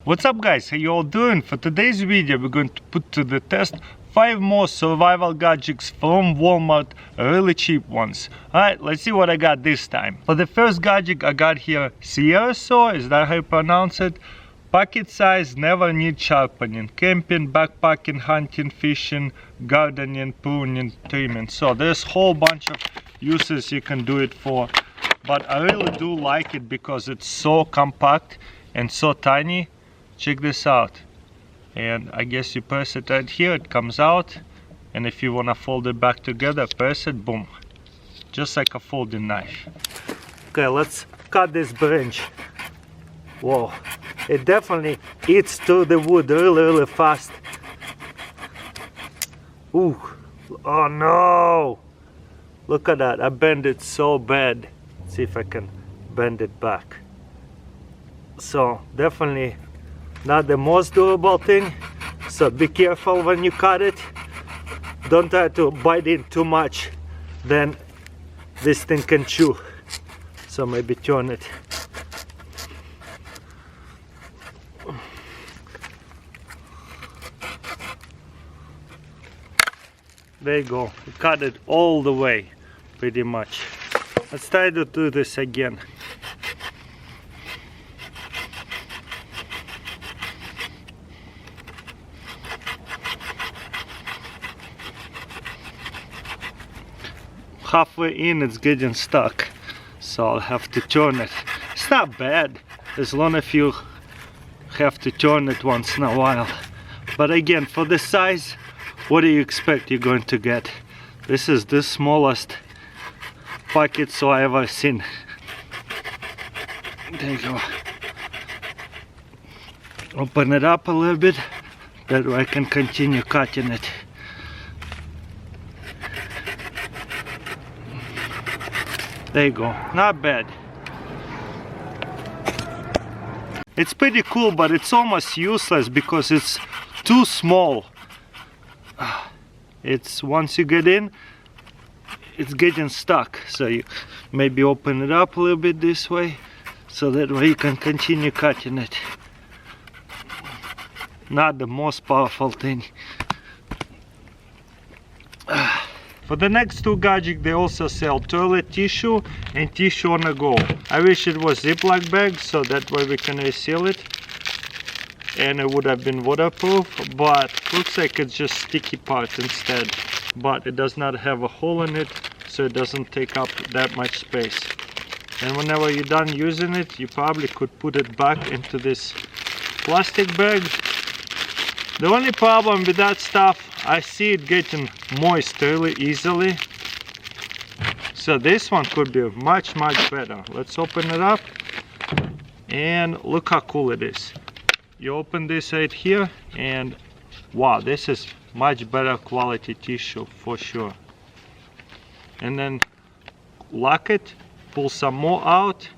What's up guys, how you all doing? For today's video we're going to put to the test 5 more survival gadgets from Walmart, really cheap ones. Alright, let's see what I got this time. For the first gadget I got here Sierra saw, is that how you pronounce it? Pocket size, never need sharpening. Camping, backpacking, hunting, fishing, gardening, pruning, trimming. So there's a whole bunch of uses you can do it for. But I really do like it because it's so compact and so tiny. Check this out. And I guess you press it right here, it comes out. And if you want to fold it back together, press it, boom. Just like a folding knife. Okay, let's cut this branch. Whoa, it definitely eats through the wood really fast. Ooh, oh no! Look at that, I bent it so bad. Let's see if I can bend it back. So definitely not the most durable thing, so be careful when you cut it. Don't try to bite in too much, then this thing can chew. So maybe turn it. There you go, we cut it all the way, pretty much. Let's try to do this again. Halfway in it's getting stuck, so I'll have to turn it. It's not bad as long as you have to turn it once in a while. But again, for the size, what do you expect you're going to get? This is the smallest pocket saw I've ever seen. There you go. Open it up a little bit, that way I can continue cutting it. There you go, not bad. It's pretty cool, but it's almost useless because it's too small. It's once you get in, it's getting stuck. So you maybe open it up a little bit this way, so that way you can continue cutting it. Not the most powerful thing. For the next two gadgets, they also sell toilet tissue and tissue on the go. I wish it was Ziploc bag, so that way we can reseal it. And it would have been waterproof, but looks like it's just sticky parts instead. But it does not have a hole in it, so it doesn't take up that much space. And whenever you're done using it, you probably could put it back into this plastic bag. The only problem with that stuff, I see it getting moist really easily. So this one could be much better. Let's open it up and look how cool it is. You open this right here and wow, this is much better quality tissue for sure. And then lock it, pull some more out.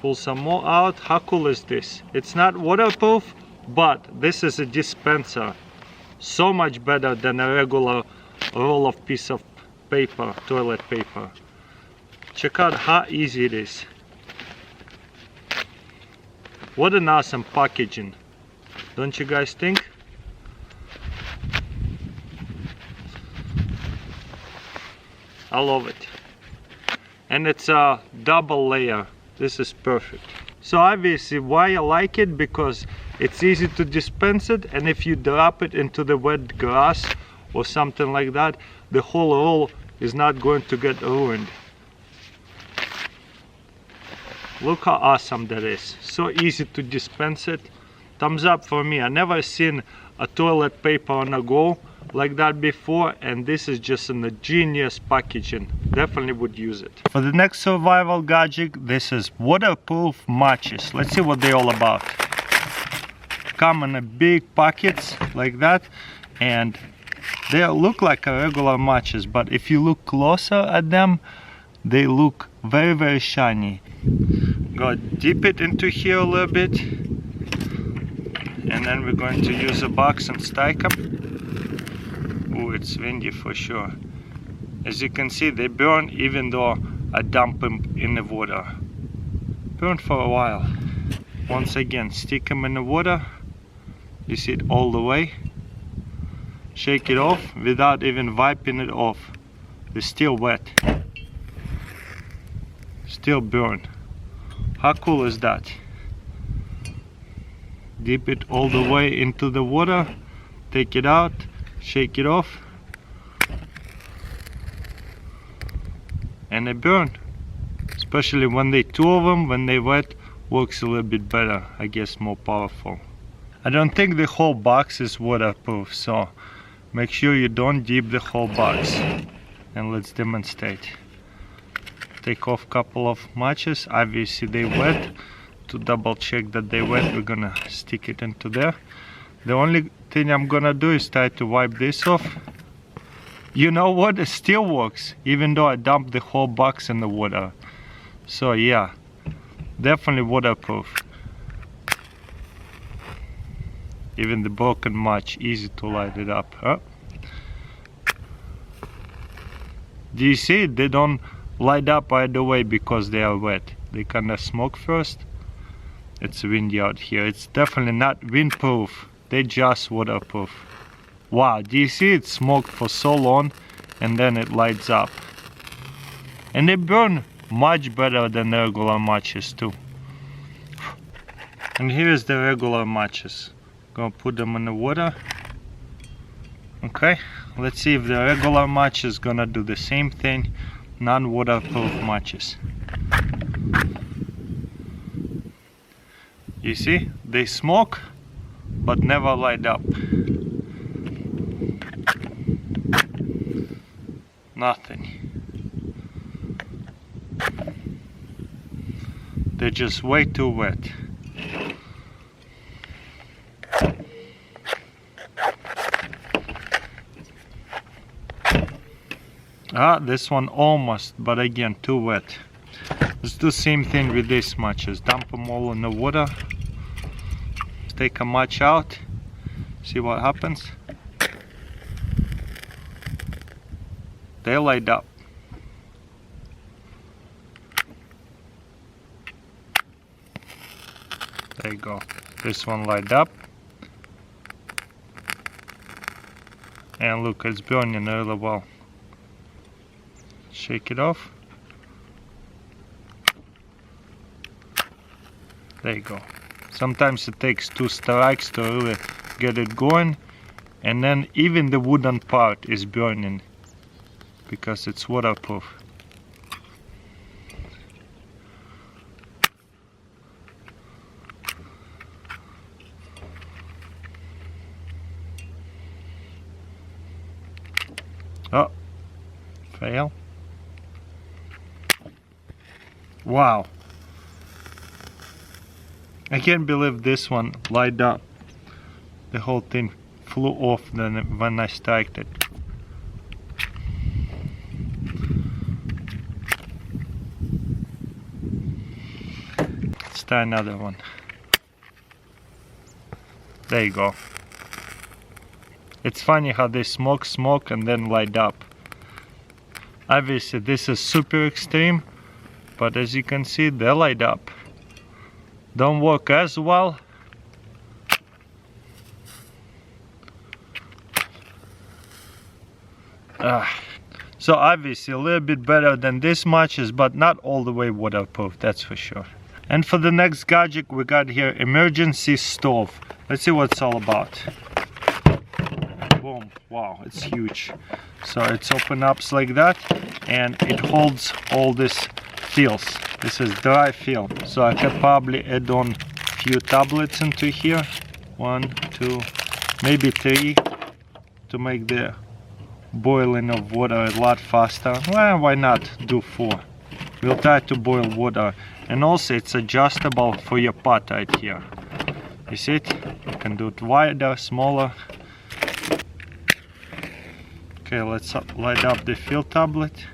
Pull some more out. How cool is this? It's not waterproof, but this is a dispenser. So much better than a regular roll of piece of paper, toilet paper. Check out how easy it is. What an awesome packaging, don't you guys think? I love it. And it's a double layer. This is perfect. So obviously why I like it, because it's easy to dispense it, and if you drop it into the wet grass or something like that, the whole roll is not going to get ruined. Look how awesome that is. So easy to dispense it. Thumbs up for me. I never seen a toilet paper on a go like that before, and this is just a genius packaging. Definitely would use it. For the next survival gadget, this is waterproof matches. Let's see what they're all about. Come in a big pockets like that, and they look like a regular matches, but if you look closer at them, they look very shiny. Go dip it into here a little bit, and then we're going to use a box and stack them. Ooh, it's windy for sure. As you can see, they burn even though I dump them in the water. Burn for a while. Once again, stick them in the water. You see it all the way. Shake it off without even wiping it off. It's still wet. Still burn. How cool is that? Dip it all the way into the water. Take it out. Shake it off. And they burn. Especially when they two of them, when they wet, works a little bit better. I guess more powerful. I don't think the whole box is waterproof, so make sure you don't dip the whole box. And let's demonstrate. Take off a couple of matches. Obviously they wet. To double check that they wet, we're gonna stick it into there. The only thing I'm gonna do is try to wipe this off. You know what? It still works, even though I dumped the whole box in the water. So yeah, definitely waterproof. Even the broken match, easy to light it up, huh? Do you see? They don't light up right away because they are wet. They kinda smoke first. It's windy out here. It's definitely not windproof. They just waterproof. Wow, do you see? It smoked for so long and then it lights up. And they burn much better than the regular matches too. And here's the regular matches. Gonna put them in the water. Okay, let's see if the regular match is gonna do the same thing. Non-waterproof matches. You see, they smoke but never light up. Nothing. They're just way too wet. This one almost, but again too wet. Let's do the same thing with these matches. Dump them all in the water. Take a match out. See what happens. They light up. There you go. This one light up. And look, it's burning really well. Shake it off. There you go. Sometimes it takes 2 strikes to really get it going, and then even the wooden part is burning because it's waterproof. Oh, fail. Wow. I can't believe this one light up. The whole thing flew off then when I striked it. Let's try another one. There you go. It's funny how they smoke and then light up. Obviously this is super extreme, but as you can see, they light up. Don't work as well. So obviously a little bit better than this matches, but not all the way waterproof, that's for sure. And for the next gadget we got here, emergency stove. Let's see what it's all about. Boom, wow, it's huge. So it's open up like that and it holds all this fills. This is dry fill, so I could probably add on a few tablets into here. 1, 2, maybe 3 to make the boiling of water a lot faster. Well, why not do 4? We'll try to boil water. And also it's adjustable for your pot right here. You see it? You can do it wider, smaller. Okay, let's light up the fill tablet.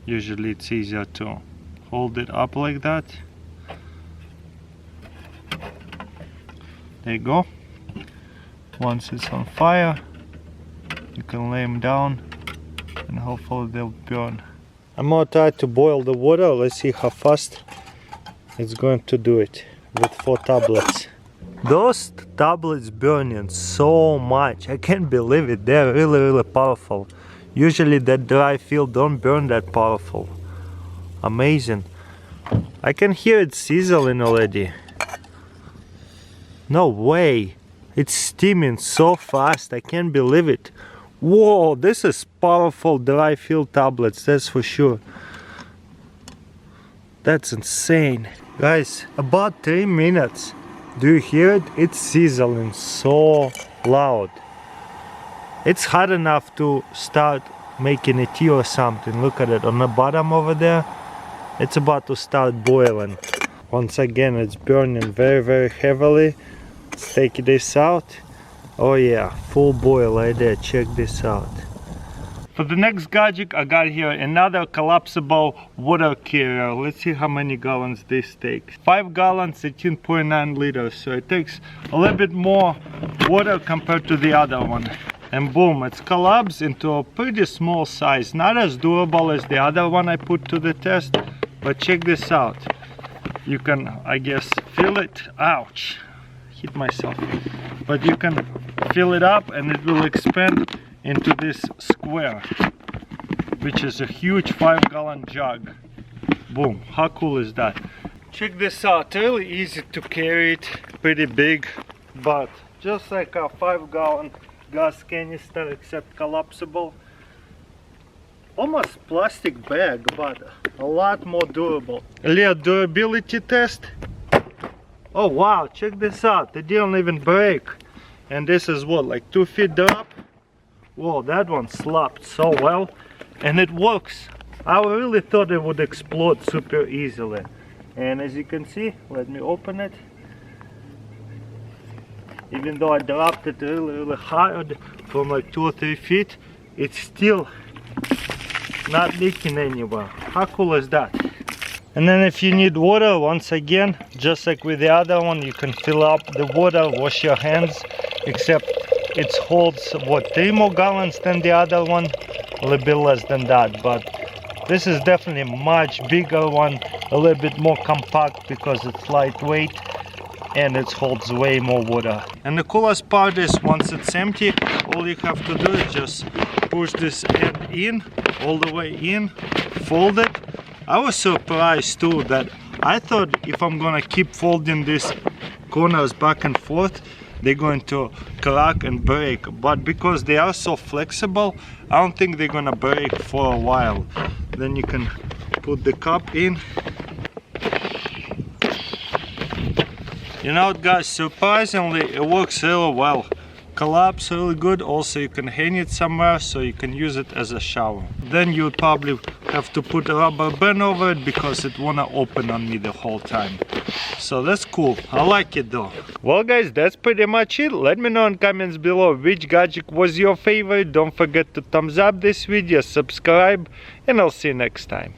Usually it's easier to hold it up like that. There you go. Once it's on fire, you can lay them down and hopefully they'll burn. I'm gonna try to boil the water. Let's see how fast it's going to do it. with 4 tablets. Those tablets burning so much. I can't believe it. They're really powerful. Usually that dry field don't burn that powerful. Amazing. I can hear it sizzling already. No way. It's steaming so fast. I can't believe it. Whoa, this is powerful dry field tablets, that's for sure. That's insane. Guys, about 3 minutes. Do you hear it? It's sizzling so loud. It's hot enough to start making a tea or something. Look at it on the bottom over there. It's about to start boiling. Once again, it's burning very heavily. Let's take this out. Oh yeah, full boil right there. Check this out. For the next gadget, I got here another collapsible water carrier. Let's see how many gallons this takes. 5 gallons, 18.9 liters. So it takes a little bit more water compared to the other one. And boom, it collapses into a pretty small size. Not as durable as the other one I put to the test. But check this out. You can, I guess, feel it. Ouch. Hit myself. But you can fill it up and it will expand into this square, which is a huge 5-gallon jug. Boom, how cool is that? Check this out, really easy to carry it, pretty big, but just like a 5-gallon gas canister except collapsible. Almost plastic bag, but a lot more durable. A little durability test. Oh wow, check this out, it didn't even break. And this is what, like 2 feet drop? Whoa, that one slapped so well, and it works. I really thought it would explode super easily. And as you can see, let me open it. Even though I dropped it really hard from like 2 or 3 feet, it's still not leaking anywhere. How cool is that? And then if you need water, once again, just like with the other one, you can fill up the water, wash your hands, except it holds what, 3 more gallons than the other one, a little bit less than that, but this is definitely a much bigger one, a little bit more compact because it's lightweight and it holds way more water. And the coolest part is once it's empty, all you have to do is just push this end in, all the way in, fold it. I was surprised too that I thought if I'm gonna keep folding these corners back and forth, they're going to crack and break, but because they are so flexible, I don't think they're gonna break for a while. Then you can put the cup in. You know what, guys, surprisingly it works really well. Collapse really good. Also you can hang it somewhere so you can use it as a shower. Then you would probably have to put a rubber band over it because it wanna open on me the whole time. So that's cool. I like it though. Well guys, that's pretty much it. Let me know in comments below which gadget was your favorite. Don't forget to thumbs up this video, subscribe, and I'll see you next time.